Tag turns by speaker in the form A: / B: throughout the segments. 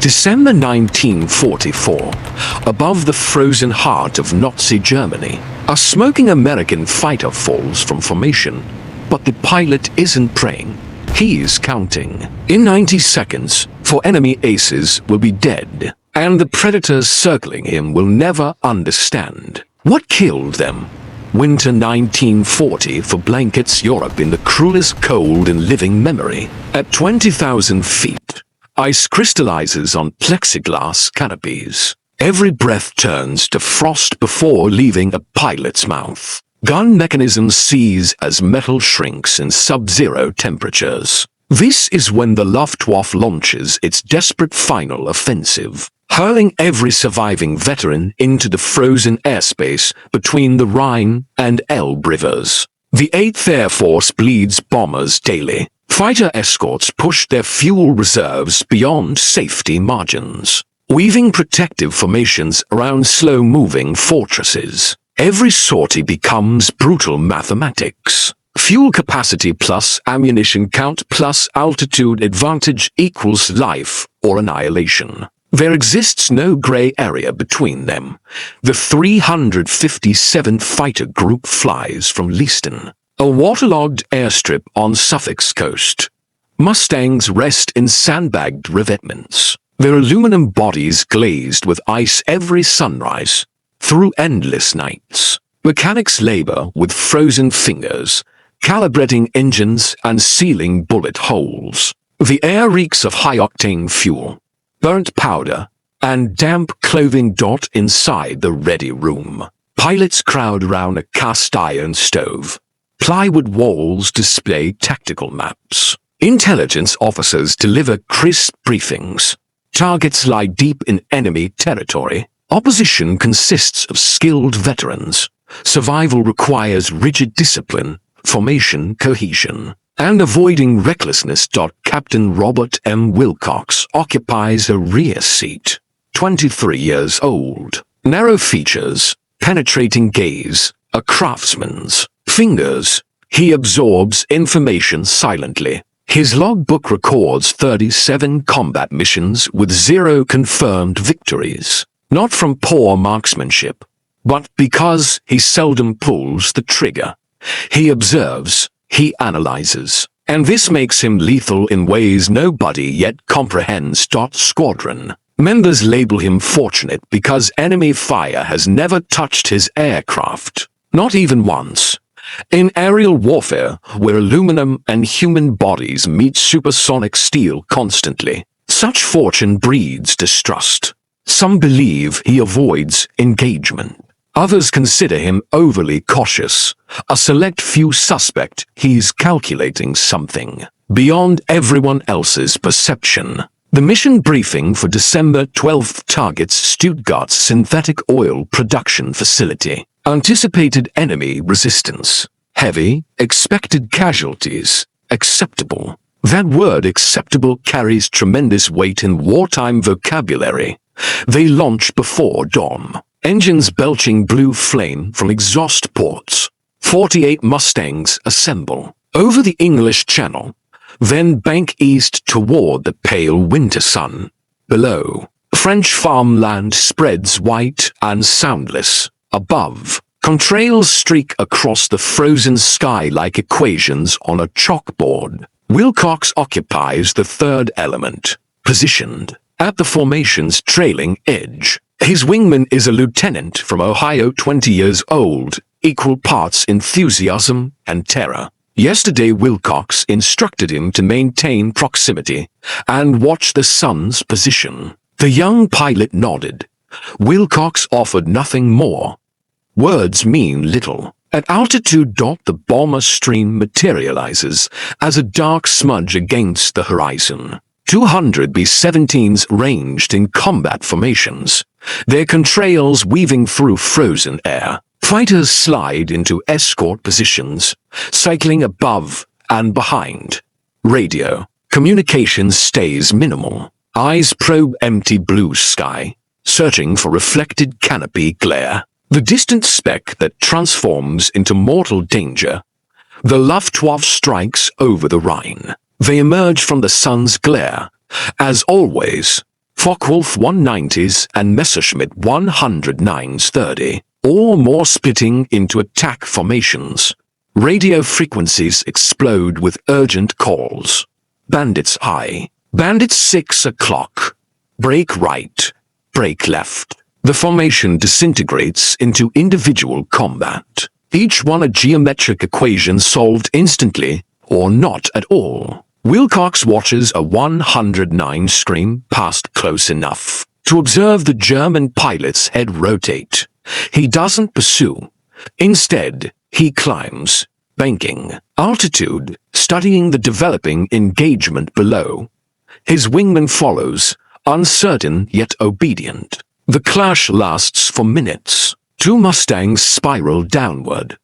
A: December 1944. Above the frozen heart of Nazi Germany, a smoking American fighter falls from formation, but the pilot isn't praying. He's counting. In 90 seconds, 4 enemy aces will be dead, and the predators circling him will never understand what killed them. Winter 1940 for blankets Europe in the cruelest cold in living memory. At 20,000 feet, ice crystallizes on plexiglass canopies. Every breath turns to frost before leaving a pilot's mouth. Gun mechanisms seize as metal shrinks in sub-zero temperatures. This is when the Luftwaffe launches its desperate final offensive, hurling every surviving veteran into the frozen airspace between the Rhine and Elbe rivers. The 8th Air Force bleeds bombers daily. Fighter escorts push their fuel reserves beyond safety margins, weaving protective formations around slow-moving fortresses. Every sortie becomes brutal mathematics. Fuel capacity plus ammunition count plus altitude advantage equals life or annihilation. There exists no gray area between them. The 357th Fighter Group flies from Leiston, a waterlogged airstrip on Suffolk's coast. Mustangs rest in sandbagged revetments, their aluminum bodies glazed with ice every sunrise. Through endless nights, mechanics labor with frozen fingers, calibrating engines and sealing bullet holes. The air reeks of high-octane fuel, burnt powder, and damp clothing dot inside the ready room. Pilots crowd around a cast-iron stove. Plywood walls display tactical maps. Intelligence officers deliver crisp briefings. Targets lie deep in enemy territory. Opposition consists of skilled veterans. Survival requires rigid discipline, formation cohesion, and avoiding recklessness. Captain Robert M. Wilcox occupies a rear seat. 23 years old. Narrow features, penetrating gaze, a craftsman's fingers. He absorbs information silently. His logbook records 37 combat missions with 0 confirmed victories. Not from poor marksmanship, but because he seldom pulls the trigger. He observes, he analyzes, and this makes him lethal in ways nobody yet comprehends. Squadron members label him fortunate because enemy fire has never touched his aircraft, not even once. In aerial warfare, where aluminum and human bodies meet supersonic steel constantly, such fortune breeds distrust. Some believe he avoids engagement. Others consider him overly cautious. A select few suspect he's calculating something beyond everyone else's perception. The mission briefing for December 12th targets Stuttgart's synthetic oil production facility. Anticipated enemy resistance. Heavy, expected casualties. Acceptable. That word acceptable carries tremendous weight in wartime vocabulary. They launch before dawn. Engines belching blue flame from exhaust ports. 48 Mustangs assemble over the English Channel, then bank east toward the pale winter sun. Below, French farmland spreads white and soundless. Above, contrails streak across the frozen sky like equations on a chalkboard. Wilcox occupies the third element, positioned at the formation's trailing edge. His wingman is a lieutenant from Ohio, 20 years old, equal parts enthusiasm and terror. Yesterday Wilcox instructed him to maintain proximity and watch the sun's position. The young pilot nodded. Wilcox offered nothing more. Words mean little. At altitude. The bomber stream materializes as a dark smudge against the horizon. 200 B-17s ranged in combat formations, their contrails weaving through frozen air. Fighters slide into escort positions, cycling above and behind. Radio communication stays minimal. Eyes probe empty blue sky, searching for reflected canopy glare. The distant speck that transforms into mortal danger. The Luftwaffe strikes over the Rhine. They emerge from the sun's glare, as always, Focke-Wulf 190s and Messerschmitt 109s-30, all more splitting into attack formations. Radio frequencies explode with urgent calls. Bandits high. Bandits 6 o'clock. Break right. Break left. The formation disintegrates into individual combat. Each one a geometric equation solved instantly, or not at all. Wilcox watches a 109 scream past close enough to observe the German pilot's head rotate. He doesn't pursue. Instead, he climbs, banking altitude, studying the developing engagement below. His wingman follows, uncertain yet obedient. The clash lasts for minutes. Two Mustangs spiral downward.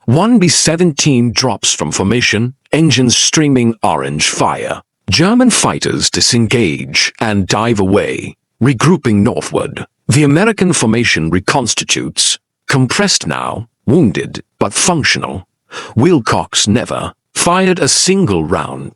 A: One B-17 drops from formation, engines streaming orange fire. German fighters disengage and dive away, regrouping northward. The American formation reconstitutes, compressed now, wounded, but functional. Wilcox never fired a single round.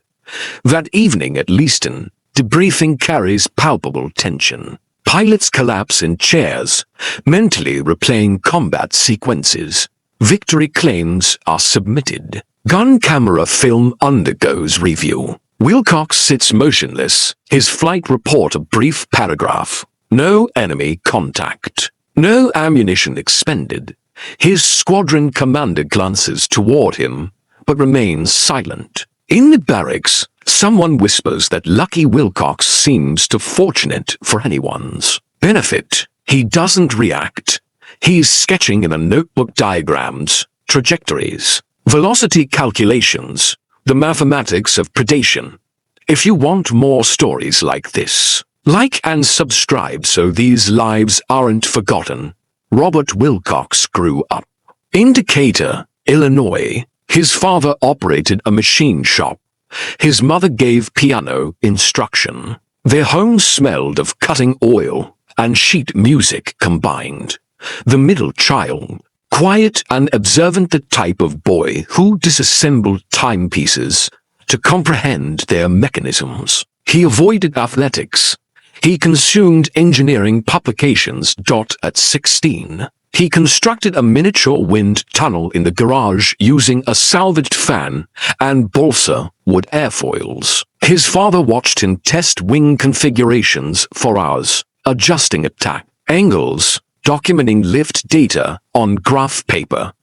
A: That evening at Leiston, debriefing carries palpable tension. Pilots collapse in chairs, mentally replaying combat sequences. Victory claims are submitted. Gun camera film undergoes review. Wilcox sits motionless, his flight report a brief paragraph. No enemy contact. No ammunition expended. His squadron commander glances toward him, but remains silent. In the barracks, someone whispers that lucky Wilcox seems too fortunate for anyone's benefit. He doesn't react. He's sketching in a notebook diagrams, trajectories, velocity calculations, the mathematics of predation. If you want more stories like this, like and subscribe so these lives aren't forgotten. Robert Wilcox grew up in Decatur, Illinois. His father operated a machine shop. His mother gave piano instruction. Their home smelled of cutting oil and sheet music combined. The middle child, quiet and observant, the type of boy who disassembled timepieces to comprehend their mechanisms. He avoided athletics. He consumed engineering publications. At 16, he constructed a miniature wind tunnel in the garage using a salvaged fan and balsa wood airfoils. His father watched him test wing configurations for hours, adjusting attack angles, documenting lift data on graph paper.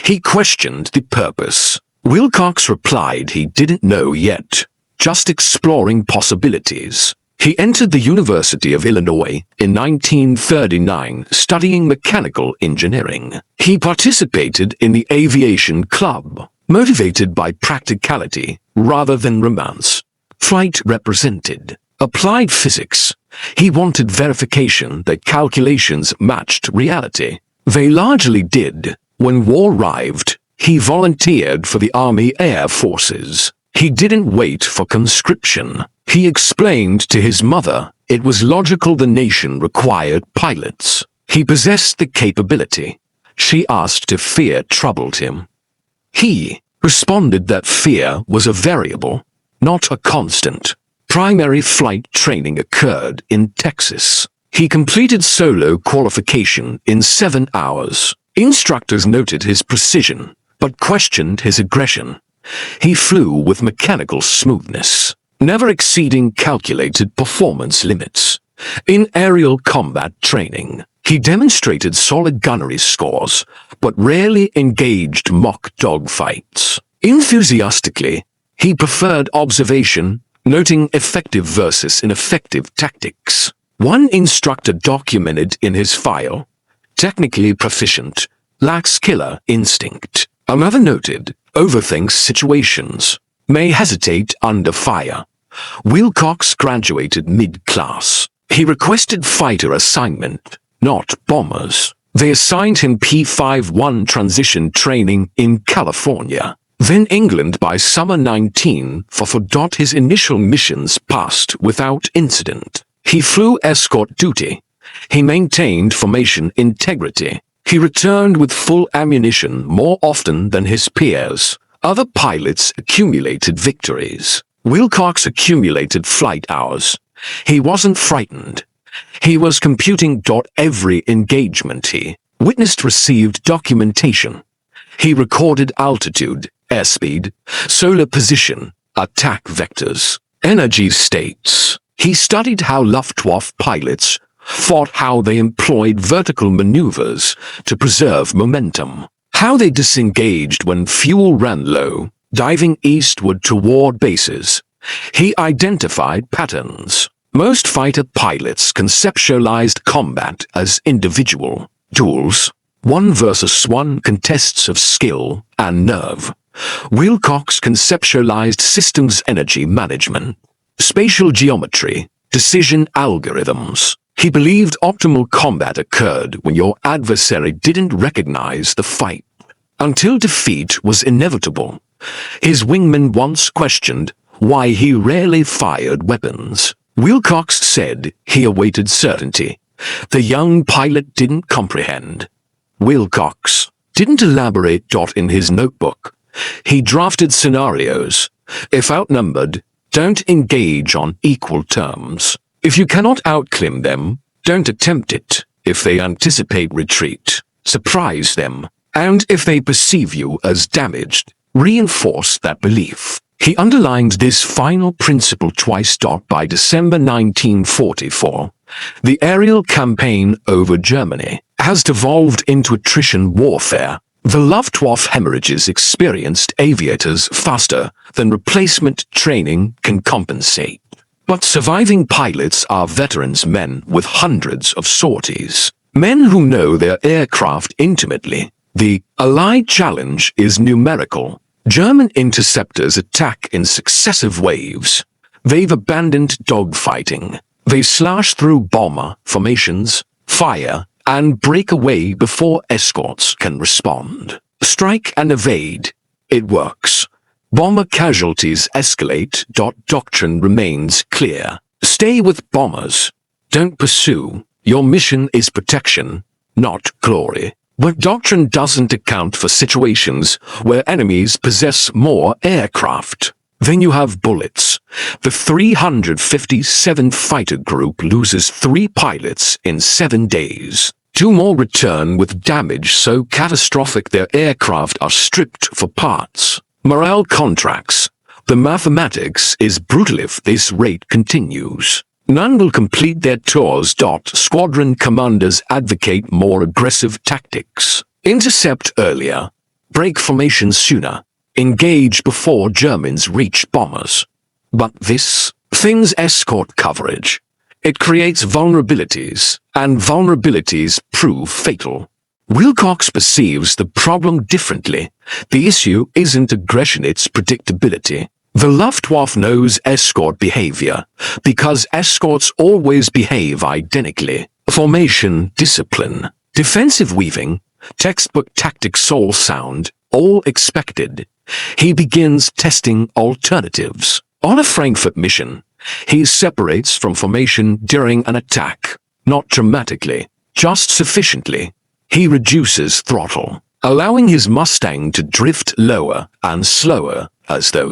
A: He questioned the purpose. Wilcox replied he didn't know yet, just exploring possibilities. He entered the University of Illinois in 1939, studying mechanical engineering. He participated in the aviation club, motivated by practicality rather than romance. Flight represented applied physics. He wanted verification that calculations matched reality. They largely did. When war arrived, he volunteered for the Army Air Forces. He didn't wait for conscription. He explained to his mother it was logical the nation required pilots. He possessed the capability. She asked if fear troubled him. He responded that fear was a variable, not a constant. Primary flight training occurred in Texas. He completed solo qualification in 7 hours. Instructors noted his precision, but questioned his aggression. He flew with mechanical smoothness, never exceeding calculated performance limits. In aerial combat training, he demonstrated solid gunnery scores, but rarely engaged mock dogfights. Enthusiastically, he preferred observation, noting effective versus ineffective tactics. One instructor documented in his file, technically proficient, lacks killer instinct. Another noted, overthinks situations, may hesitate under fire. Wilcox graduated mid-class. He requested fighter assignment, not bombers. They assigned him P-51 transition training in California, then England by summer 19 for his initial missions passed without incident. He flew escort duty. He maintained formation integrity. He returned with full ammunition more often than his peers. Other pilots accumulated victories. Wilcox accumulated flight hours. He wasn't frightened. He was computing. Every engagement he witnessed received documentation. He recorded altitude, airspeed, solar position, attack vectors, energy states. He studied how Luftwaffe pilots fought, how they employed vertical maneuvers to preserve momentum, how they disengaged when fuel ran low, diving eastward toward bases. He identified patterns. Most fighter pilots conceptualized combat as individual duels. 1 versus 1 contests of skill and nerve. Wilcox conceptualized systems, energy management, spatial geometry, decision algorithms. He believed optimal combat occurred when your adversary didn't recognize the fight until defeat was inevitable. His wingman once questioned why he rarely fired weapons. Wilcox said he awaited certainty. The young pilot didn't comprehend. Wilcox didn't elaborate. In his notebook, he drafted scenarios. If outnumbered, don't engage on equal terms. If you cannot outclimb them, don't attempt it. If they anticipate retreat, surprise them. And if they perceive you as damaged, reinforce that belief. He underlined this final principle twice. By December 1944, the aerial campaign over Germany has devolved into attrition warfare. The Luftwaffe hemorrhages experienced aviators faster than replacement training can compensate. But surviving pilots are veterans, men with hundreds of sorties, men who know their aircraft intimately. The Allied challenge is numerical. German interceptors attack in successive waves. They've abandoned dogfighting. They slash through bomber formations, fire, and break away before escorts can respond. Strike and evade. It works. Bomber casualties escalate. Doctrine remains clear. Stay with bombers. Don't pursue. Your mission is protection, not glory. But doctrine doesn't account for situations where enemies possess more aircraft than you have bullets. The 357th Fighter Group loses 3 pilots in 7 days. 2 more return with damage so catastrophic their aircraft are stripped for parts. Morale contracts. The mathematics is brutal. If this rate continues, none will complete their tours. Squadron commanders advocate more aggressive tactics. Intercept earlier. Break formation sooner. Engage before Germans reach bombers. But this thins escort coverage. It creates vulnerabilities, and vulnerabilities prove fatal. Wilcox perceives the problem differently. The issue isn't aggression, it's predictability. The Luftwaffe knows escort behavior, because escorts always behave identically. Formation, discipline, defensive weaving, textbook tactics, all sound, all expected. He begins testing alternatives. On a Frankfurt mission, he separates from formation during an attack, not dramatically, just sufficiently. He reduces throttle, allowing his Mustang to drift lower and slower as though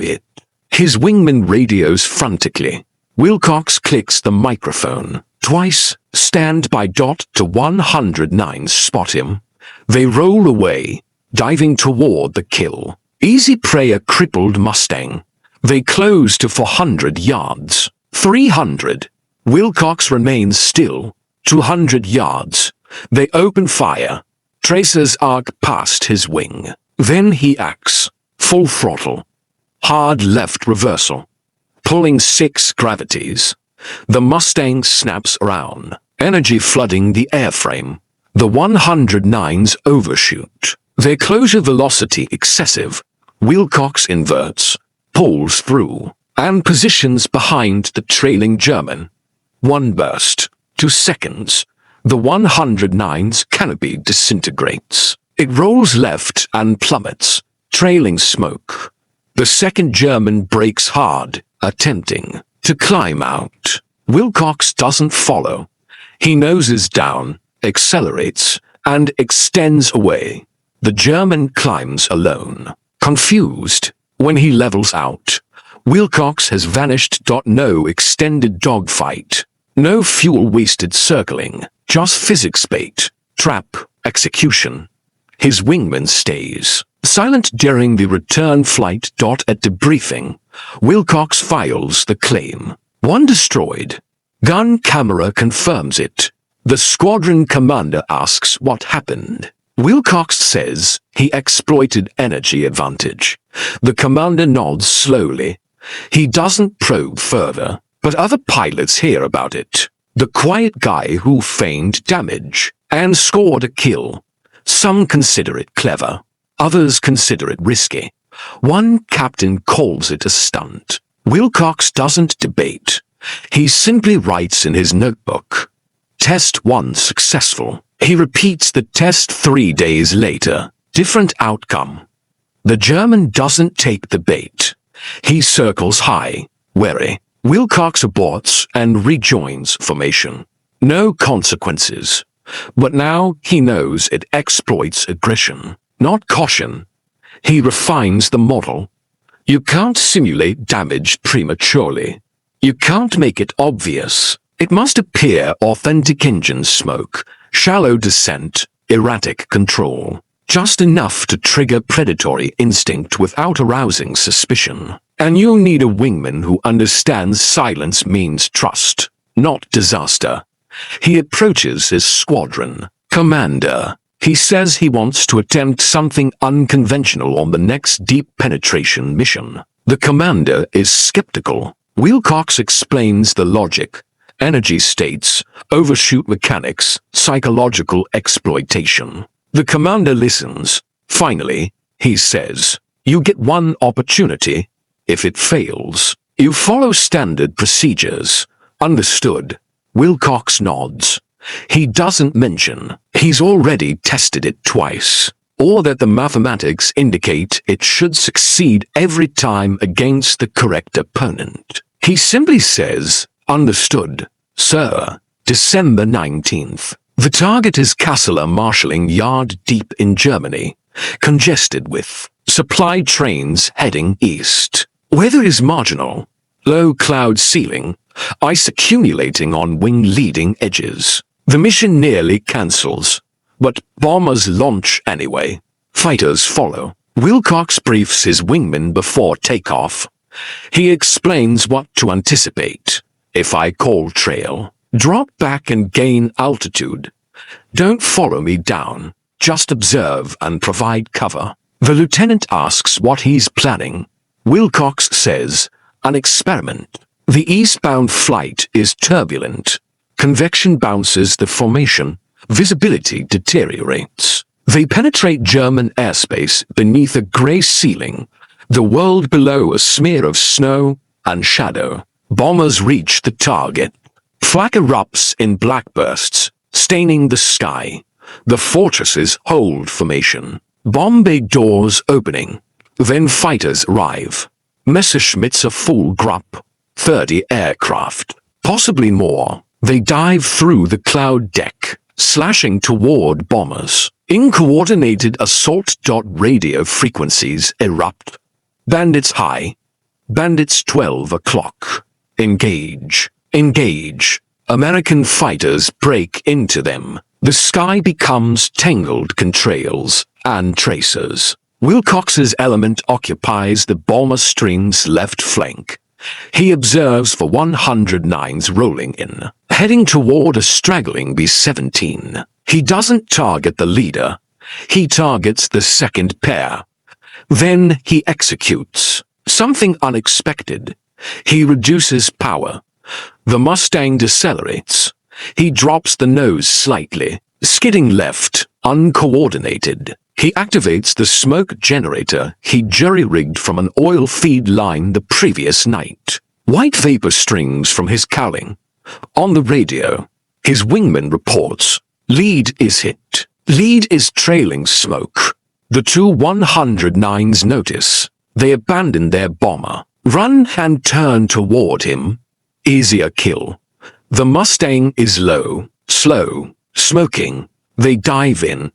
A: his wingman radios frantically. Wilcox clicks the microphone twice. Stand by. To 109 spot him. They roll away, diving toward the kill. Easy prey, a crippled Mustang. They close to 400 yards. 300. Wilcox remains still. 200 yards. They open fire. Tracers arc past his wing. Then he acts. Full throttle. Hard left reversal. Pulling 6 gravities. The Mustang snaps around, energy flooding the airframe. The 109s overshoot. Their closure velocity excessive. Wilcox inverts, pulls through, and positions behind the trailing German. 1 burst. 2 seconds. The 109's canopy disintegrates. It rolls left and plummets, trailing smoke. The second German brakes hard, attempting to climb out. Wilcox doesn't follow. He noses down, accelerates, and extends away. The German climbs alone. Confused, when he levels out, Wilcox has vanished. No extended dogfight. No fuel wasted circling. Just physics bait. Trap. Execution. His wingman stays silent during the return flight. At debriefing, Wilcox files the claim. 1 destroyed. Gun camera confirms it. The squadron commander asks what happened. Wilcox says he exploited energy advantage. The commander nods slowly. He doesn't probe further, but other pilots hear about it. The quiet guy who feigned damage and scored a kill. Some consider it clever. Others consider it risky. One captain calls it a stunt. Wilcox doesn't debate. He simply writes in his notebook. Test 1 successful. He repeats the test 3 days later. Different outcome. The German doesn't take the bait. He circles high, wary. Wilcox aborts and rejoins formation. No consequences. But now he knows it exploits aggression, not caution. He refines the model. You can't simulate damage prematurely. You can't make it obvious. It must appear authentic. Engine smoke, shallow descent, erratic control. Just enough to trigger predatory instinct without arousing suspicion. And you'll need a wingman who understands silence means trust, not disaster. He approaches his squadron. Commander, he says he wants to attempt something unconventional on the next deep penetration mission. The commander is skeptical. Wilcox explains the logic. Energy states, overshoot mechanics, psychological exploitation. The commander listens. Finally, he says, you get one opportunity. If it fails, you follow standard procedures. Understood. Wilcox nods. He doesn't mention he's already tested it twice, or that the mathematics indicate it should succeed every time against the correct opponent. He simply says, understood, sir. December 19th. The target is Kasseler marshalling yard deep in Germany, congested with supply trains heading east. Weather is marginal. Low cloud ceiling, ice accumulating on wing leading edges. The mission nearly cancels, but bombers launch anyway. Fighters follow. Wilcox briefs his wingman before takeoff. He explains what to anticipate. If I call trail, drop back and gain altitude. Don't follow me down. Just observe and provide cover. The lieutenant asks what he's planning. Wilcox says, an experiment. The eastbound flight is turbulent. Convection bounces the formation. Visibility deteriorates. They penetrate German airspace beneath a gray ceiling. The world below a smear of snow and shadow. Bombers reach the target. Flak erupts in black bursts, staining the sky. The fortresses hold formation. Bomb bay doors opening. Then fighters arrive. Messerschmitts a full grupp. 30 aircraft. Possibly more. They dive through the cloud deck, slashing toward bombers. Uncoordinated assault. Radio frequencies erupt. Bandits high. Bandits 12 o'clock. Engage. Engage. American fighters break into them. The sky becomes tangled contrails and tracers. Wilcox's element occupies the bomber string's left flank. He observes for 109s rolling in, heading toward a straggling B-17. He doesn't target the leader. He targets the second pair. Then he executes something unexpected. He reduces power. The Mustang decelerates. He drops the nose slightly, skidding left, uncoordinated. He activates the smoke generator he jury-rigged from an oil feed line the previous night. White vapor strings from his cowling. On the radio, his wingman reports, lead is hit. Lead is trailing smoke. The two 109s notice. They abandon their bomber, run and turn toward him. Easier kill. The Mustang is low, slow, smoking. They dive in.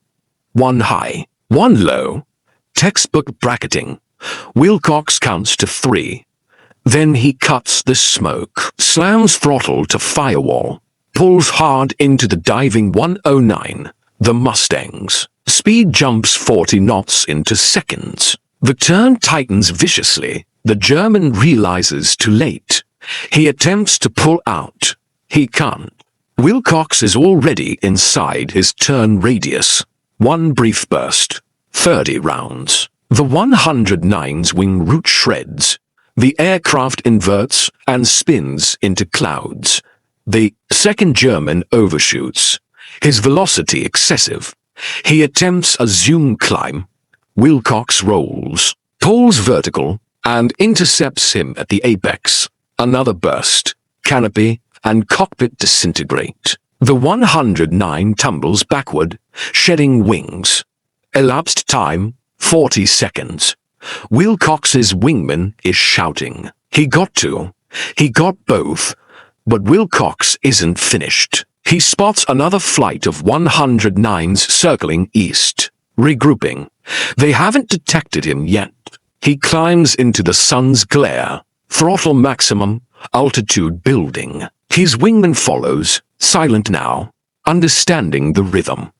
A: One high, one low. Textbook bracketing. Wilcox counts to 3. Then he cuts the smoke, slams throttle to firewall, pulls hard into the diving 109, the Mustang's speed jumps 40 knots into seconds. The turn tightens viciously. The German realizes too late. He attempts to pull out. He can't. Wilcox is already inside his turn radius. One brief burst. 30 rounds. The 109's wing root shreds. The aircraft inverts and spins into clouds. The second German overshoots. His velocity excessive. He attempts a zoom climb. Wilcox rolls, pulls vertical, and intercepts him at the apex. Another burst. Canopy and cockpit disintegrate. The 109 tumbles backward, shedding wings. Elapsed time, 40 seconds. Wilcox's wingman is shouting. He got both. But Wilcox isn't finished. He spots another flight of 109s circling east, regrouping. They haven't detected him yet. He climbs into the sun's glare, throttle maximum, altitude building. His wingman follows, silent now, understanding the rhythm.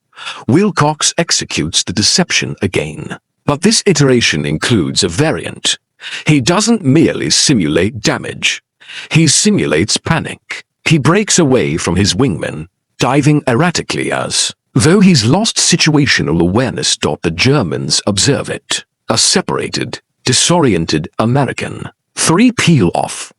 A: Wilcox executes the deception again. But this iteration includes a variant. He doesn't merely simulate damage. He simulates panic. He breaks away from his wingman, diving erratically as though he's lost situational awareness. The Germans observe it. A separated, disoriented American. 3 peel off.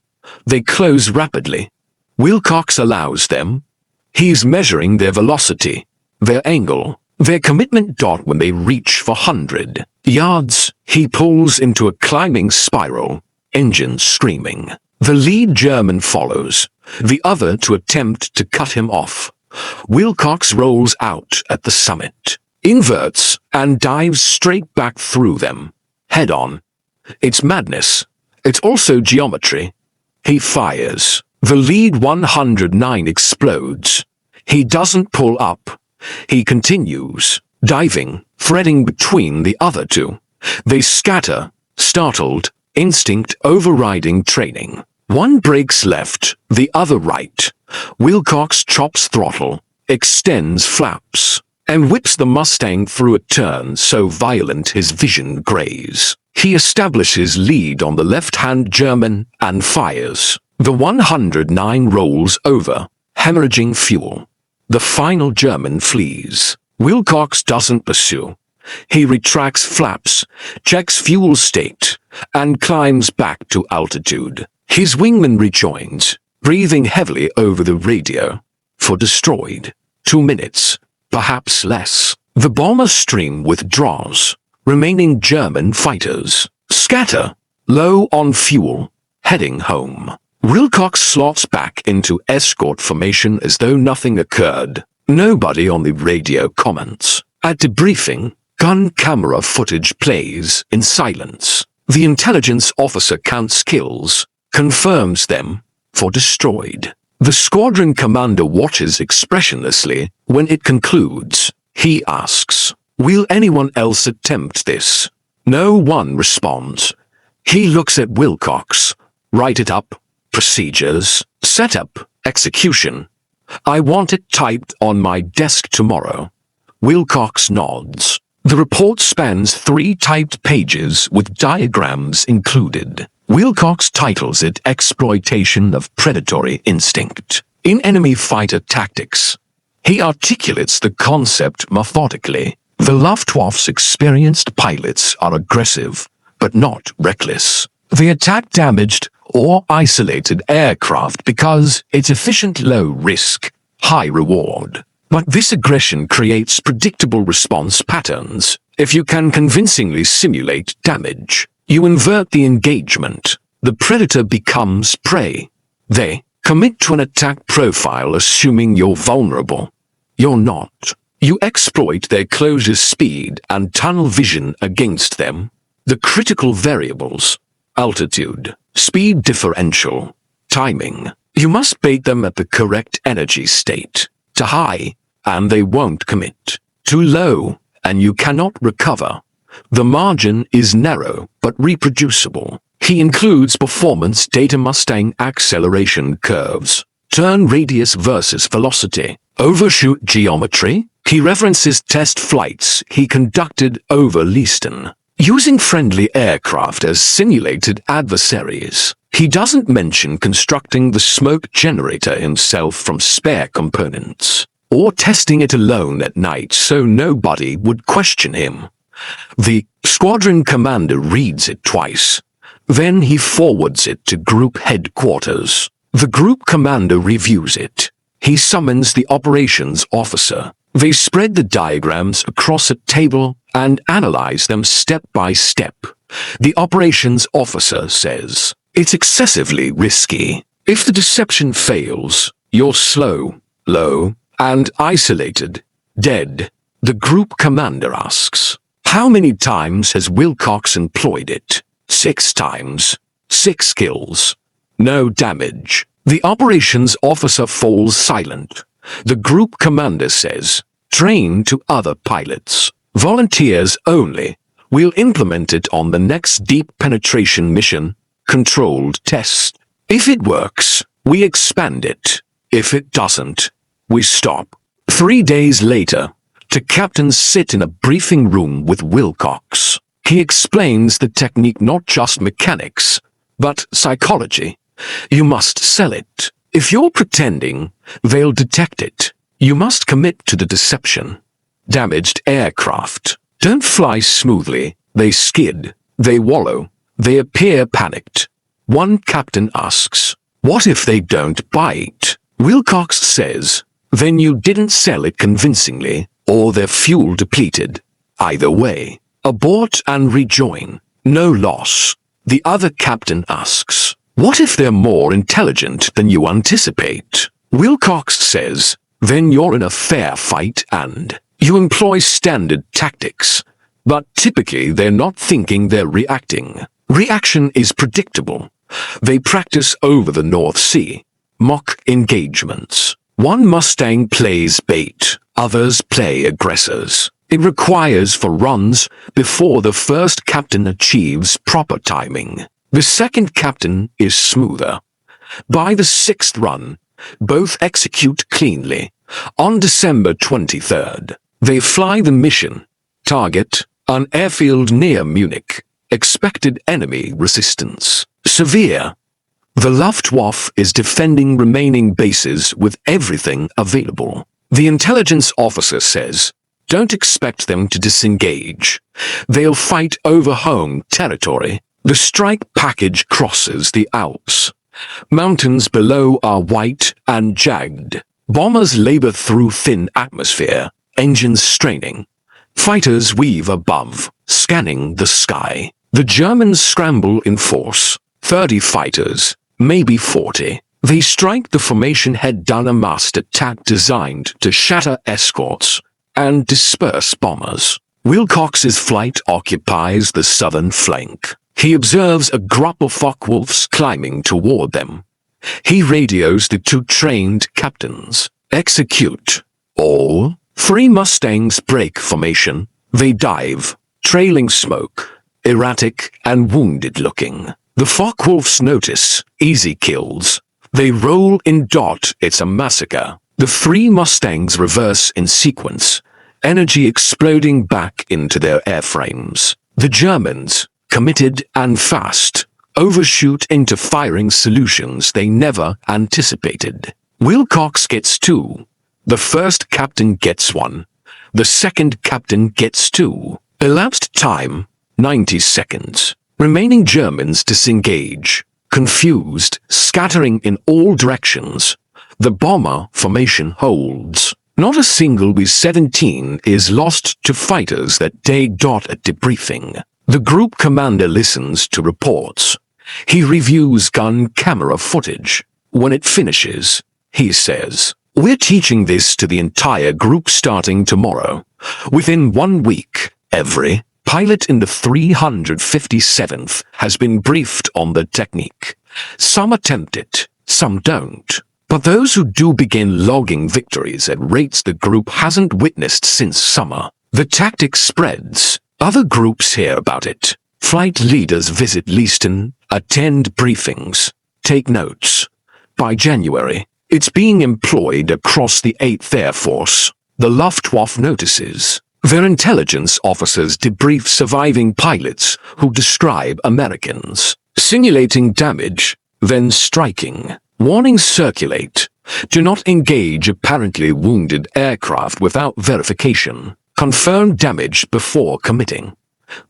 A: They close rapidly. Wilcox allows them. He's measuring their velocity, their angle, their commitment. When they reach for 100 yards, he pulls into a climbing spiral, engines screaming. The lead German follows, the other to attempt to cut him off. Wilcox rolls out at the summit, inverts, and dives straight back through them, head on. It's madness. It's also geometry. He fires. The lead 109 explodes. He doesn't pull up. He continues, diving, threading between the other two. They scatter, startled, instinct overriding training. One breaks left, the other right. Wilcox chops throttle, extends flaps, and whips the Mustang through a turn so violent his vision grays. He establishes lead on the left-hand German and fires. The 109 rolls over, hemorrhaging fuel. The final German flees. Wilcox doesn't pursue. He retracts flaps, checks fuel state, and climbs back to altitude. His wingman rejoins, breathing heavily over the radio. For destroyed. 2 minutes, perhaps less. The bomber stream withdraws. Remaining German fighters scatter, low on fuel, heading home. Wilcox slots back into escort formation as though nothing occurred. Nobody on the radio comments. At debriefing, gun camera footage plays in silence. The intelligence officer counts kills, confirms them, for destroyed. The squadron commander watches expressionlessly. When it concludes, he asks, "Will anyone else attempt this?" No one responds. He looks at Wilcox. "Write it up. Procedures, setup, execution. I want it typed on my desk tomorrow." Wilcox nods. The report spans 3 typed pages with diagrams included. Wilcox titles it Exploitation of Predatory Instinct in Enemy Fighter Tactics. He articulates the concept methodically. The Luftwaffe's experienced pilots are aggressive, but not reckless. They attack damaged or isolated aircraft because it's efficient, low risk, high reward. But this aggression creates predictable response patterns. If you can convincingly simulate damage, you invert the engagement. The predator becomes prey. They commit to an attack profile assuming you're vulnerable. You're not. You exploit their closure speed and tunnel vision against them. The critical variables: altitude, speed differential, timing. You must bait them at the correct energy state. Too high, and they won't commit. Too low, and you cannot recover. The margin is narrow but reproducible. He includes performance data, Mustang acceleration curves, turn radius versus velocity, overshoot geometry. He references test flights he conducted over Leaston, using friendly aircraft as simulated adversaries. He doesn't mention constructing the smoke generator himself from spare components, or testing it alone at night so nobody would question him. The squadron commander reads it twice. Then he forwards it to group headquarters. The group commander reviews it. He summons the operations officer. They spread the diagrams across a table and analyze them step by step. The operations officer says, "It's excessively risky. If the deception fails, you're slow, low, and isolated, dead." The group commander asks, "How many times has Wilcox employed it?" 6 times. 6 kills. No damage. The operations officer falls silent. The group commander says, "Train to other pilots. Volunteers only. We'll implement it on the next deep penetration mission, controlled test. If it works, we expand it. If it doesn't, we stop." 3 days later, the captains sit in a briefing room with Wilcox. He explains the technique, not just mechanics, but psychology. You must sell it. If you're pretending, they'll detect it. You must commit to the deception. Damaged aircraft don't fly smoothly. They skid. They wallow. They appear panicked. One captain asks, "What if they don't bite?" Wilcox says, "Then you didn't sell it convincingly, or they're fuel depleted. Either way, abort and rejoin. No loss." The other captain asks, "What if they're more intelligent than you anticipate?" Wilcox says, "Then you're in a fair fight and you employ standard tactics. But typically they're not thinking, they're reacting. Reaction is predictable. They practice over the North Sea. Mock engagements. One Mustang plays bait, others play aggressors. It requires for runs before the first captain achieves proper timing. The second captain is smoother. By the 6th run, both execute cleanly. On December 23rd, they fly the mission. Target, an airfield near Munich. Expected enemy resistance severe. The Luftwaffe is defending remaining bases with everything available. The intelligence officer says, "Don't expect them to disengage. They'll fight over home territory." The strike package crosses the Alps. Mountains below are white and jagged. Bombers labor through thin atmosphere, engines straining. Fighters weave above, scanning the sky. The Germans scramble in force. 30 fighters, maybe 40. They strike the formation head-down, a massed attack designed to shatter escorts and disperse bombers. Wilcox's flight occupies the southern flank. He observes a group of Focke-Wulfs climbing toward them. He radios the 2 trained captains. Execute. All 3 Mustangs break formation. They dive, trailing smoke, erratic and wounded-looking. The Focke-Wulfs notice. Easy kills. They roll in dot. It's a massacre. The 3 Mustangs reverse in sequence, energy exploding back into their airframes. The Germans, committed and fast, overshoot into firing solutions they never anticipated. Wilcox gets 2. The first captain gets 1. The second captain gets 2. Elapsed time, 90 seconds. Remaining Germans disengage, confused, scattering in all directions. The bomber formation holds. Not a single B-17 is lost to fighters that day. At debriefing, the group commander listens to reports. He reviews gun camera footage. When it finishes, he says, "We're teaching this to the entire group starting tomorrow. Within 1 week, every pilot in the 357th has been briefed on the technique. Some attempt it, some don't. But those who do begin logging victories at rates the group hasn't witnessed since summer. The tactic spreads. Other groups hear about it. Flight leaders visit Leaston, attend briefings, take notes. By January, it's being employed across the 8th Air Force. The Luftwaffe notices. Their intelligence officers debrief surviving pilots who describe Americans simulating damage, then striking. Warnings circulate. Do not engage apparently wounded aircraft without verification. Confirm damage before committing.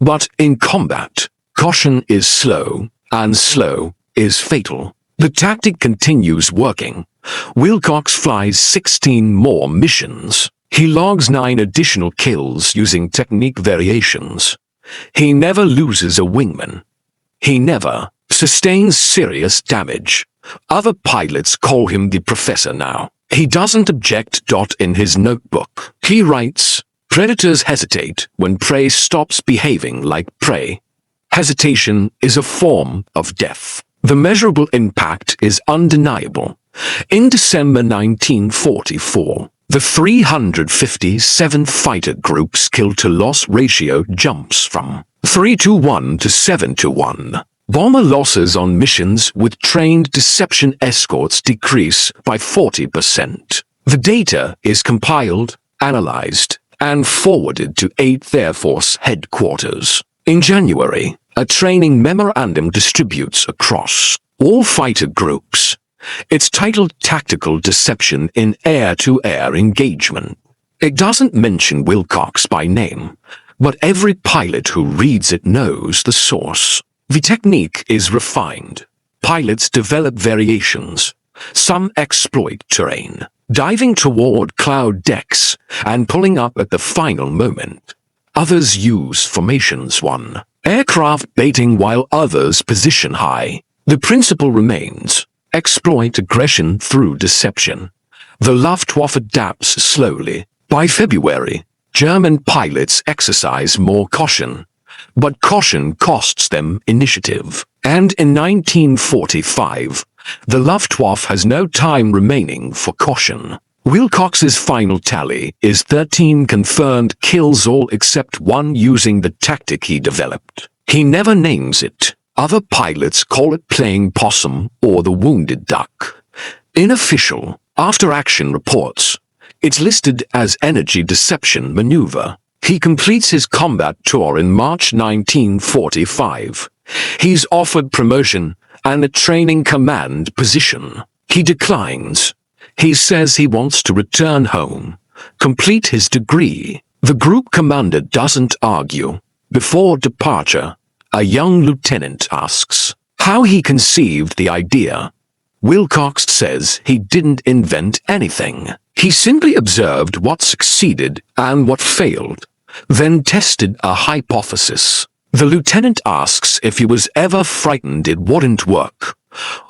A: But in combat, caution is slow, and slow is fatal. The tactic continues working. Wilcox flies 16 more missions. He logs 9 additional kills using technique variations. He never loses a wingman. He never sustains serious damage. Other pilots call him the professor now. He doesn't object. In his notebook, he writes, "Predators hesitate when prey stops behaving like prey. Hesitation is a form of death. The measurable impact is undeniable." In December 1944, the 357 fighter group's kill-to-loss ratio jumps from 3-1 to 7-1. Bomber losses on missions with trained deception escorts decrease by 40%. The data is compiled, analyzed, and forwarded to 8th Air Force headquarters. In January, a training memorandum distributes across all fighter groups. It's titled Tactical Deception in Air-to-Air Engagement. It doesn't mention Wilcox by name, but every pilot who reads it knows the source. The technique is refined. Pilots develop variations. Some exploit terrain, diving toward cloud decks and pulling up at the final moment. Others use formations 1. Aircraft baiting while others position high. The principle remains. Exploit aggression through deception. The Luftwaffe adapts slowly. By February, German pilots exercise more caution. But caution costs them initiative. And in 1945, the Luftwaffe has no time remaining for caution. Wilcox's final tally is 13 confirmed kills, all except 1 using the tactic he developed. He never names it. Other pilots call it playing possum or the wounded duck. In official, after-action reports, it's listed as energy deception maneuver. He completes his combat tour in March 1945. He's offered promotion and a training command position. He declines. He says he wants to return home, complete his degree. The group commander doesn't argue. Before departure, a young lieutenant asks how he conceived the idea. Wilcox says he didn't invent anything. He simply observed what succeeded and what failed, then tested a hypothesis. The lieutenant asks if he was ever frightened it wouldn't work.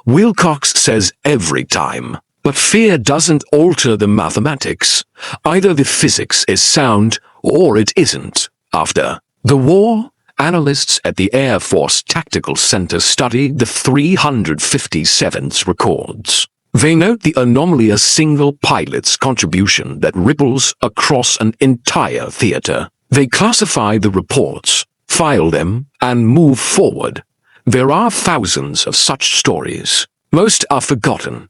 A: Wilcox says every time. But fear doesn't alter the mathematics. Either the physics is sound or it isn't. After the war, analysts at the Air Force Tactical Center study the 357's records. They note the anomaly, a single pilot's contribution that ripples across an entire theater. They classify the reports, file them, and move forward. There are thousands of such stories. Most are forgotten.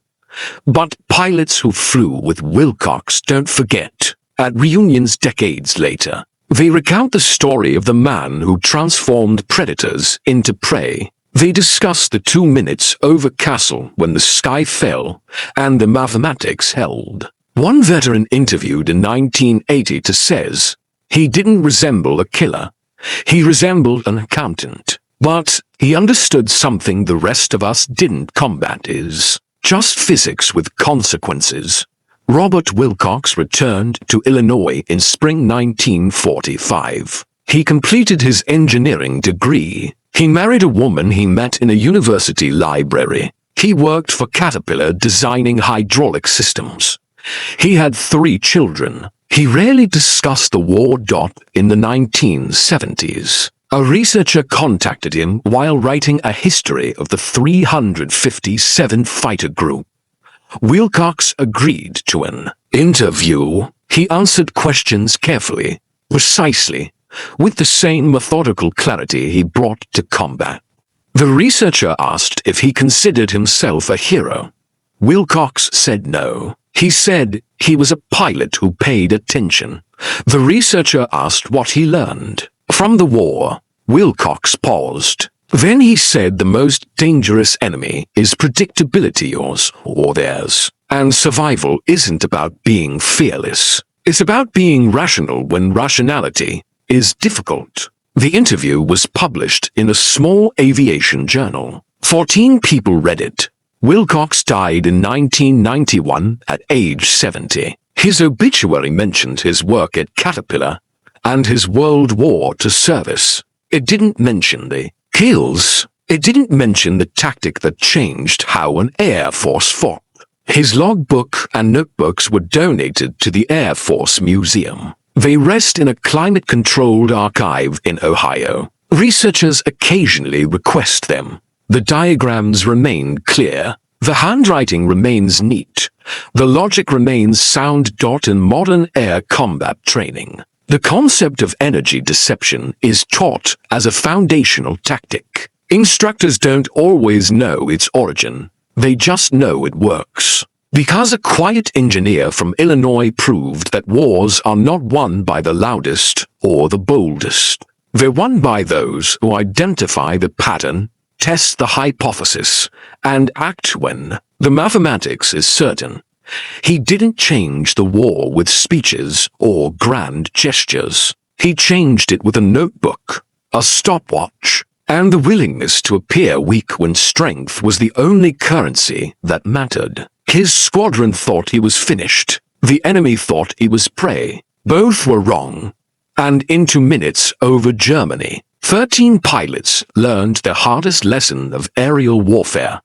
A: But pilots who flew with Wilcox don't forget. At reunions decades later, they recount the story of the man who transformed predators into prey. They discuss the 2 minutes over Castle when the sky fell and the mathematics held. One veteran interviewed in 1980 says, "He didn't resemble a killer. He resembled an accountant. But he understood something the rest of us didn't. Combat is just physics with consequences." Robert Wilcox returned to Illinois in spring 1945. He completed his engineering degree. He married a woman he met in a university library. He worked for Caterpillar designing hydraulic systems. He had 3 children. He rarely discussed the war. In the 1970s, a researcher contacted him while writing a history of the 357 Fighter Group. Wilcox agreed to an interview. He answered questions carefully, precisely, with the same methodical clarity he brought to combat. The researcher asked if he considered himself a hero. Wilcox said no. He said he was a pilot who paid attention. The researcher asked what he learned from the war. Wilcox paused. Then he said the most dangerous enemy is predictability, yours or theirs. And survival isn't about being fearless. It's about being rational when rationality is difficult. The interview was published in a small aviation journal. 14 people read it. Wilcox died in 1991 at age 70. His obituary mentioned his work at Caterpillar and his World War II service. It didn't mention the kills. It didn't mention the tactic that changed how an Air Force fought. His logbook and notebooks were donated to the Air Force Museum. They rest in a climate-controlled archive in Ohio. Researchers occasionally request them. The diagrams remain clear. The handwriting remains neat. The logic remains sound. In modern air combat training, the concept of energy deception is taught as a foundational tactic. Instructors don't always know its origin. They just know it works. Because a quiet engineer from Illinois proved that wars are not won by the loudest or the boldest. They're won by those who identify the pattern, test the hypothesis, and act when the mathematics is certain. He didn't change the war with speeches or grand gestures. He changed it with a notebook, a stopwatch, and the willingness to appear weak when strength was the only currency that mattered. His squadron thought he was finished. The enemy thought he was prey. Both were wrong. And in 2 minutes over Germany, 13 pilots learned the hardest lesson of aerial warfare,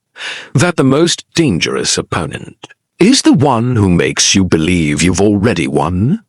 A: that the most dangerous opponent is the one who makes you believe you've already won.